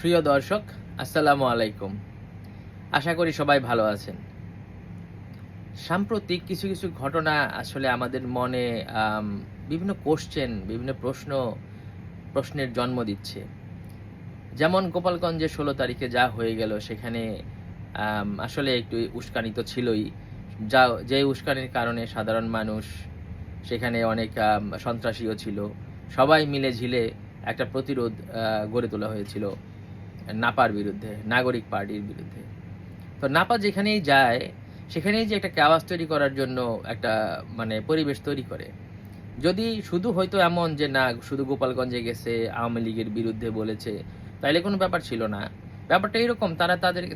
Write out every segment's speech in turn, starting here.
প্রিয় দর্শক, আসসালামু আলাইকুম। আশা করি সবাই ভালো আছেন। সাম্প্রতিক কিছু কিছু ঘটনা আসলে আমাদের মনে আম বিভিন্ন কোশ্চেন, বিভিন্ন প্রশ্নের জন্ম দিচ্ছে। যেমন গোপালগঞ্জে ১৬ তারিখে যা হয়ে গেল সেখানে আসলে একটু উস্কানি তো ছিলই। যে উস্কানির কারণে সাধারণ মানুষ সেখানে অনেক সন্ত্রাসীও ছিল। সবাই মিলে-ঝিলে একটা প্রতিরোধ গড়ে তোলা হয়েছিল নাপার বিরুদ্ধে, নাগরিক পার্টির বিরুদ্ধে। তো নাপা যেখানেই যায়, সেখানেই যে একটা চাওয়াজ তৈরি করার জন্য একটা পরিবেশ তৈরি করে। যদি শুধু হয়তো এমন যে না শুধু গোপালগঞ্জে গেছে, আওয়ামী লীগের বিরুদ্ধে বলেছে, তাইলে কোনো ব্যাপার ছিল না। ব্যাপারটা এরকম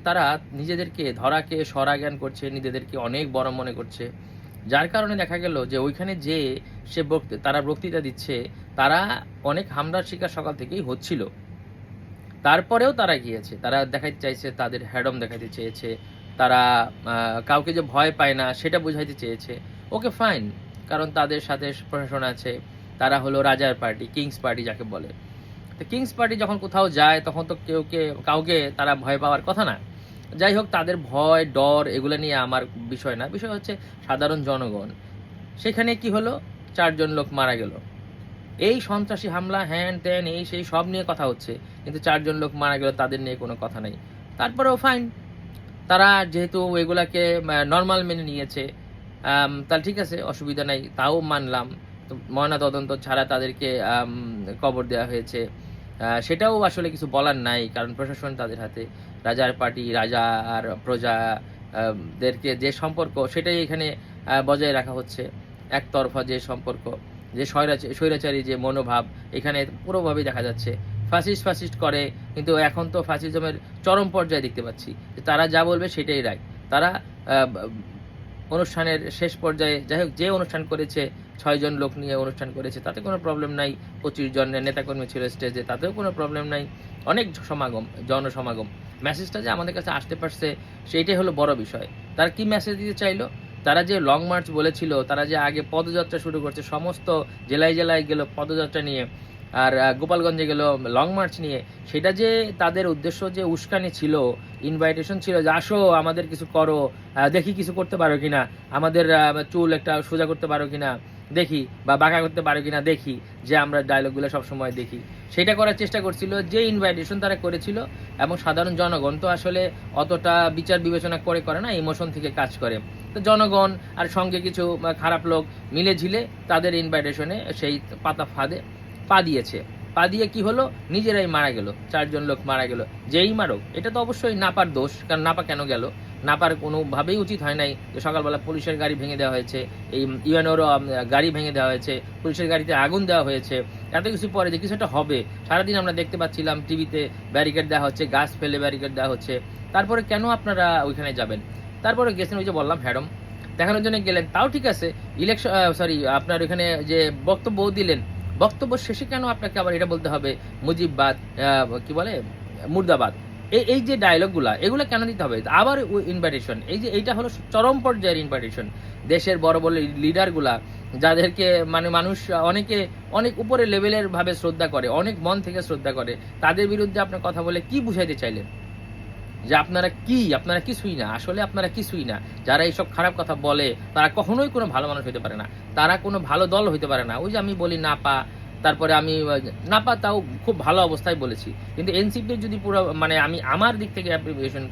তারা নিজেদেরকে ধরাকে সরা জ্ঞান করছে, নিজেদেরকে অনেক বড় মনে করছে। যার কারণে দেখা গেল যে ওইখানে যেয়ে তারা বক্তৃতা দিচ্ছে, তারা অনেক হামলার শিকার সকাল থেকেই হচ্ছিল। তারপরেও তারা গিয়েছে। তারা দেখাইতে চাইছে, তাদের হ্যাডম দেখাইতে চেয়েছে। তারা কাউকে যে ভয় পায় না সেটা বুঝাইতে চেয়েছে। Okay fine. কারণ তাদের সাথে প্রশাসন আছে। তারা হলো রাজার পার্টি, কিংস পার্টি যাকে বলে। তো কিংস পার্টি যখন কোথাও যায় তখন তো কাউকে তারা ভয় পাওয়ার কথা না। যাই হোক, তাদের ভয়, ডর এগুলো নিয়ে আমার বিষয় না। বিষয় হচ্ছে সাধারণ জনগণ। সেখানে কি হলো? ৪ জন লোক মারা গেল। এই সন্ত্রাসী হামলা, হ্যান ত্যান, এই সেই সব নিয়ে কথা হচ্ছে, কিন্তু ৪ জন লোক মারা গেল, তাদের নিয়ে কোনো কথা নাই। তারপরেও ফাইন, তারা যেহেতু এগুলাকে নর্মাল মেনে নিয়েছে, তাহলে ঠিক আছে, অসুবিধা নাই, তাও মানলাম। তো ময়না তদন্ত ছাড়া তাদেরকে কবর দেওয়া হয়েছে, সেটাও আসলে কিছু বলার নাই, কারণ প্রশাসন তাদের হাতে। রাজার পার্টি, রাজা আর প্রজা দেরকে যে সম্পর্ক, সেটাই এখানে বজায় রাখা হচ্ছে। একতরফা যে সম্পর্ক, যে স্বৈরাচারী যে মনোভাব এখানে পুরোভাবেই দেখা যাচ্ছে। ফাসিস্ট করে, কিন্তু এখন তো ফাসিজমের চরম পর্যায়ে দেখতে পাচ্ছি যে তারা যা বলবে সেটাই রাইট। তারা অনুষ্ঠানের শেষ পর্যায়ে, যাই হোক, যে অনুষ্ঠান করেছে, ৬ জন লোক নিয়ে অনুষ্ঠান করেছে, তাতে কোনো প্রবলেম নাই। ২৫ জন নেতাকর্মী ছিল স্টেজে, তাতেও কোনো প্রবলেম নাই। অনেক জনসমাগম। মেসেজটা যে আমাদের কাছে আসতে পারছে, সেইটাই হলো বড় বিষয়। তারা কি মেসেজ দিতে চাইলো? তারা যে লং মার্চ বলেছিল, তারা যে আগে পদযাত্রা শুরু করছে, সমস্ত জেলায় জেলায় গেল পদযাত্রা নিয়ে, আর গোপালগঞ্জে গেল লং মার্চ নিয়ে, সেটা যে তাদের উদ্দেশ্য যে উস্কানি ছিল, ইনভাইটেশন ছিল যে আসো আমাদের কিছু করো, দেখি কিছু করতে পারো কিনা, আমাদের চুল একটা সোজা করতে পারো কিনা দেখি, বা বাঁকা করতে পারো কিনা দেখি, যে আমরা ডায়লগগুলো সবসময় দেখি, সেটা করার চেষ্টা করছিল। যে ইনভাইটেশন তারা করেছিল, এবং সাধারণ জনগণ তো আসলে অতটা বিচার বিবেচনা করে না, ইমোশন থেকে কাজ করে। তো জনগণ আর সঙ্গে কিছু খারাপ লোক মিলে ঝিলে তাদের ইনভাইটেশনে সেই ফাঁদে পা দিয়ে কি হলো? নিজেরাই মারা গেল। ৪ জন লোক মারা গেল। যেই মারক, এটা তো অবশ্যই নাপার দোষ। কারণ নাপা কেন গেল? নাপার কোনোভাবেই উচিত হয় নাই যে সকালবেলা পুলিশের গাড়ি ভেঙে দেওয়া হয়েছে, এই ইউএনওরও গাড়ি ভেঙে দেওয়া হয়েছে, পুলিশের গাড়িতে আগুন দেওয়া হয়েছে। এত কিছু পরে যে কিছু একটা হবে, সারাদিন আমরা দেখতে পাচ্ছিলাম টিভিতে ব্যারিকেড দেওয়া হচ্ছে, গাছ ফেলে ব্যারিকেড দেওয়া হচ্ছে। তারপরে কেন আপনারা ওইখানে যাবেন? তারপরে গেছেন, ওই যে বললাম, হ্যাডম দেখানোর জন্য গেলেন, তাও ঠিক আছে। আপনার ওইখানে যে বক্তব্য দিলেন, বক্তব্য শেষে কেন আপনাকে আবার এটা বলতে হবে মুজিববাদ, কি বলে, মুর্দাবাদ, এই যে ডায়লগগুলা, এগুলো কেন দিতে হবে? আবার ইনভাইটেশন, এই যে এইটা হলো চরম পর্যায়ের ইনভাইটেশন। দেশের বড় বড় লিডারগুলা, যাদেরকে মানুষ অনেকে অনেক উপরে লেভেলের ভাবে শ্রদ্ধা করে, অনেক মন থেকে শ্রদ্ধা করে, তাদের বিরুদ্ধে আপনার কথা বলে কি বুঝাইতে চাইলেন? যে আপনারা কিছুই না, আসলে আপনারা কিছুই না। যারা এইসব খারাপ কথা বলে, তারা কখনোই কোনো ভালো মানুষ হইতে পারে না, তারা কোনো ভালো দল হইতে পারে না। ওই যে আমি বলি নাপা, তারপরে আমি নাপা তাও খুব ভালো অবস্থায় বলেছি, কিন্তু এনসিপির যদি পুরো আমি আমার দিক থেকে অ্যাপ্রিসিয়েশন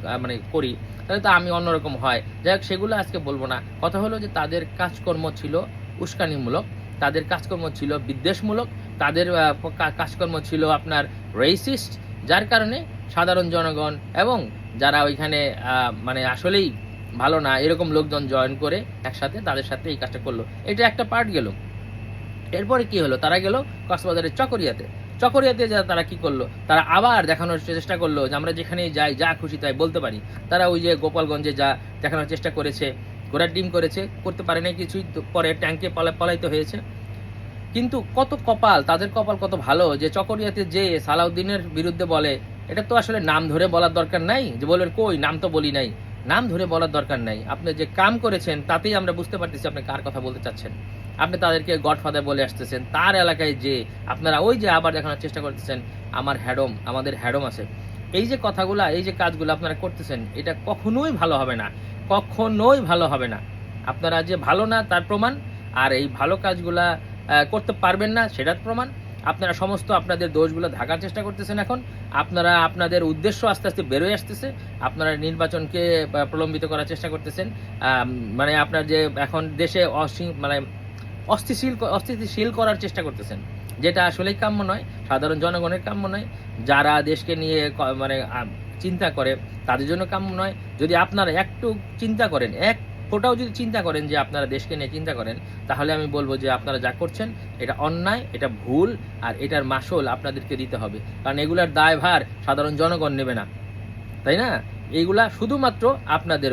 করি, তাহলে তো আমি অন্যরকম হয়। যাই হোক, সেগুলো আজকে বলবো না। কথা হলো যে তাদের কাজকর্ম ছিল উস্কানিমূলক, তাদের কাজকর্ম ছিল বিদ্বেষমূলক, তাদের কাজকর্ম ছিল আপনার রেসিস্ট। যার কারণে সাধারণ জনগণ এবং যারা ওইখানে আসলেই ভালো না এরকম লোকজন জয়েন করে একসাথে তাদের সাথে এই কাজটা করলো। এটা একটা পার্ট গেল। এরপরে কি হলো? তারা গেল কক্সবাজারের চকরিয়াতে যা তারা কি করলো? তারা আবার দেখানোর চেষ্টা করলো যে আমরা যেখানেই যাই, যা খুশি তাই বলতে পারি। তারা ওই যে গোপালগঞ্জে যা দেখানোর চেষ্টা করেছে, ঘোড়ার ডিম করেছে, করতে পারে নাই কিছুই, পরে ট্যাঙ্কে পলাইতে হয়েছে। কিন্তু কত কপাল, তাদের কপাল কত ভালো যে চকরিয়াতে যে সালাউদ্দিনের বিরুদ্ধে বলে, এটা তো আসলে নাম ধরে বলার দরকার নাই, যে বলবেন কই নাম তো বলি নাই। নাম ধরে বলার দরকার নাই, আপনি যে কাম করেছেন তাতেই আমরা বুঝতে পারতেছি আপনি কার কথা বলতে চাচ্ছেন। আপনি তাদেরকে গডফাদার বলে আসতেছেন, তার এলাকায় যে আপনারা ওই যে আবার দেখানোর চেষ্টা করতেছেন আমাদের হ্যাডম আছে। এই যে কথাগুলা, এই যে কাজগুলো আপনারা করতেছেন, এটা কখনোই ভালো হবে না, কখনোই ভালো হবে না। আপনারা যে ভালো না তার প্রমাণ, আর এই ভালো কাজগুলা করতে পারবেন না সেটার প্রমাণ। আপনারা সমস্ত আপনাদের দোষগুলো ঢাকার চেষ্টা করতেছেন। এখন আপনারা আপনাদের উদ্দেশ্য আস্তে আস্তে বেরোয় আসতেছে। আপনারা নির্বাচনকে প্রলম্বিত করার চেষ্টা করতেছেন। মানে আপনার যে এখন দেশে মানে অস্থিতিশীল করার চেষ্টা করতেছেন, যেটা আসলেই কাম্য নয়, সাধারণ জনগণের কাম্য নয়, যারা দেশকে নিয়ে মানে চিন্তা করে তাদের জন্য কাম্য নয়। যদি আপনারা একটু চিন্তা করেন, এক ফোটাও যদি চিন্তা করেন যে আপনারা দেশকে নিয়ে চিন্তা করেন, তাহলে আমি বলবো যে আপনারা যা করছেন এটা অন্যায়, এটা ভুল, আর এটার মাসুল আপনাদেরকে দিতে হবে। কারণ এগুলার দায়ভার সাধারণ জনগণ নেবে না, তাই না? এইগুলা শুধুমাত্র আপনাদের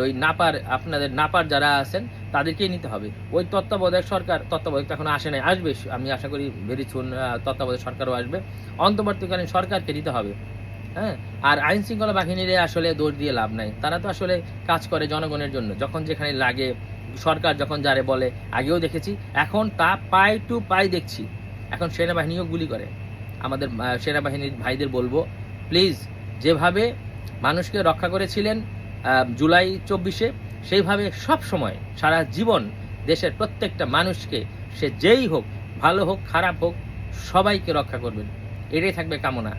আপনাদের নাপার যারা আছেন তাদেরকেই নিতে হবে। ওই তত্ত্বাবধায়ক সরকার, তত্ত্বাবধায়ক এখন আসে নাই, আসবে, আমি আশা করি ভেরি সুন তত্ত্বাবধায়ক সরকারও আসবে। অন্তর্বর্তীকালীন সরকারকে দিতে হবে। হ্যাঁ, আর আইন শৃঙ্খলা বাহিনীরে আসলে দোষ দিয়ে লাভ নাই। তারা তো আসলে কাজ করে জনগণের জন্য, যখন যেখানে লাগে সরকার যখন যারে বলে, আগেও দেখেছি, এখন তা পাই টু পাই দেখছি। এখন সেনাবাহিনীও গুলি করে। আমাদের সেনাবাহিনীর ভাইদের বলবো, প্লিজ যেভাবে মানুষকে রক্ষা করেছিলেন জুলাই 24-এ, সেইভাবে সব সময় সারা জীবন দেশের প্রত্যেকটা মানুষকে, সে যেই হোক, ভালো হোক খারাপ হোক, সবাইকে রক্ষা করবেন। এটাই থাকবে কামনা।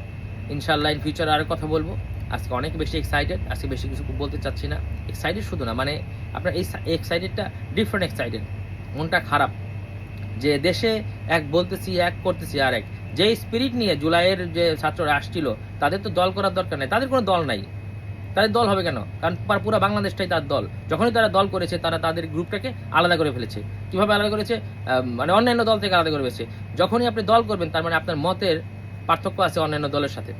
ইনশাআল্লাহ ইন ফিউচার আরও কথা বলবো। আজকে অনেক বেশি এক্সাইটেড, আজকে বেশি কিছু বলতে চাচ্ছি না। এক্সাইটেড শুধু না, মানে আপনার এই এক্সাইটেডটা ডিফারেন্ট এক্সাইটেড, মনটা খারাপ যে দেশে এক বলতেছি, এক করতেছি আর এক। যে স্পিরিট নিয়ে জুলাইয়ের যে ছাত্ররা আসছিল, তাদের তো দল করার দরকার নেই, তাদের কোনো দল নাই। তাদের দল হবে কেন? কারণ পুরো বাংলাদেশটাই তার দল। যখনই তারা দল করেছে, তারা তাদের গ্রুপটাকে আলাদা করে ফেলেছে। কিভাবে আলাদা করেছে? মানে অন্যান্য দল থেকে আলাদা করে ফেলেছে। যখনই আপনি দল করবেন, তার মানে আপনার মতের পার্থক্য আছে অন্যান্য দলের সাথে।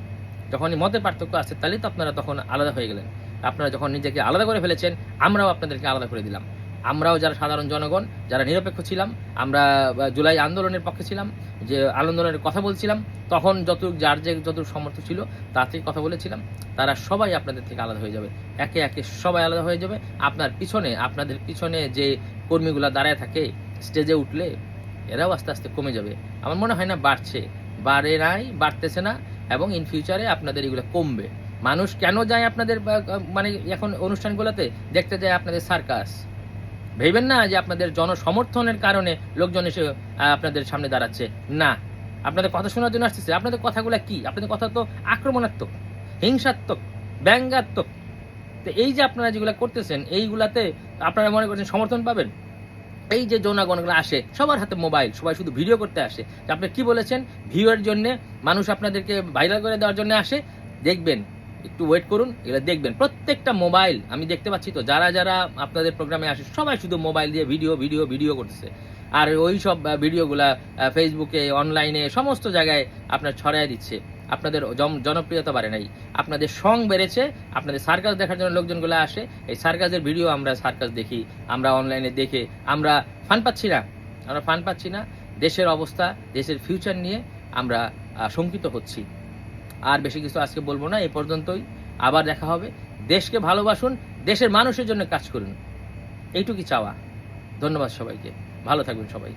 যখনই মতের পার্থক্য আছে, তাহলেই তো আপনারা তখন আলাদা হয়ে গেলেন। আপনারা যখন নিজেকে আলাদা করে ফেলেছেন, আমরাও আপনাদেরকে আলাদা করে দিলাম। আমরাও যারা সাধারণ জনগণ, যারা নিরপেক্ষ ছিলাম, আমরা জুলাই আন্দোলনের পক্ষে ছিলাম, যে আন্দোলনের কথা বলছিলাম, তখন যার যে যত সমর্থ ছিল তাতেই কথা বলেছিলাম, তারা সবাই আপনাদের থেকে আলাদা হয়ে যাবে। একে একে সবাই আলাদা হয়ে যাবে। আপনাদের পিছনে যে কর্মীগুলা দাঁড়ায় থাকে স্টেজে উঠলে, এরাও আস্তে আস্তে কমে যাবে। আমার মনে হয় না বাড়তেছে না, এবং ইন ফিউচারে আপনাদের এগুলো কমবে। মানুষ কেন যায় আপনাদের মানে এখন অনুষ্ঠানগুলোতে দেখতে যায়? আপনাদের সার্কাস। ভেবেন না যে আপনাদের জনসমর্থনের কারণে লোকজন এসে আপনাদের সামনে দাঁড়াচ্ছে, না, আপনাদের কথা শোনার জন্য আসতেছে। আপনাদের কথাগুলো কি? আপনাদের কথা তো আক্রমণাত্মক, হিংসাত্মক, ব্যঙ্গাত্মক। তো এই যে আপনারা যেগুলো করতেছেন, এইগুলাতে আপনারা মনে করছেন সমর্থন পাবেন? এই যে জনগণগুলো আসে, সবার হাতে মোবাইল, সবাই শুধু ভিডিও করতে আসে। আপনি কি বলেছেন? ভিউয়ের জন্য মানুষ আপনাদেরকে ভাইরাল করে দেওয়ার জন্য আসে। দেখবেন, একটু ওয়েট করুন, এগুলো দেখবেন। প্রত্যেকটা মোবাইল, আমি দেখতে পাচ্ছি তো, যারা যারা আপনাদের প্রোগ্রামে আসে, সবাই শুধু মোবাইল দিয়ে ভিডিও করতেছে। আর ওই সব ভিডিওগুলা ফেসবুকে, অনলাইনে, সমস্ত জায়গায় আপনার ছড়ায় দিচ্ছে। আপনাদের জনপ্রিয়তা বাড়ে নাই, আপনাদের সং বেড়েছে। আপনাদের সার্কাস দেখার জন্য লোকজনগুলো আসে। এই সার্কাসের ভিডিও, আমরা সার্কাস দেখি, আমরা অনলাইনে দেখে আমরা ফান পাচ্ছি না। দেশের অবস্থা, দেশের ফিউচার নিয়ে আমরা শঙ্কিত হচ্ছি। আর বেশি কিছু আজকে বলবো না, এই পর্যন্তই। আবার দেখা হবে। দেশকে ভালোবাসুন, দেশের মানুষের জন্য কাজ করুন, এইটুকুই চাওয়া। ধন্যবাদ সবাইকে, ভালো থাকবেন সবাই।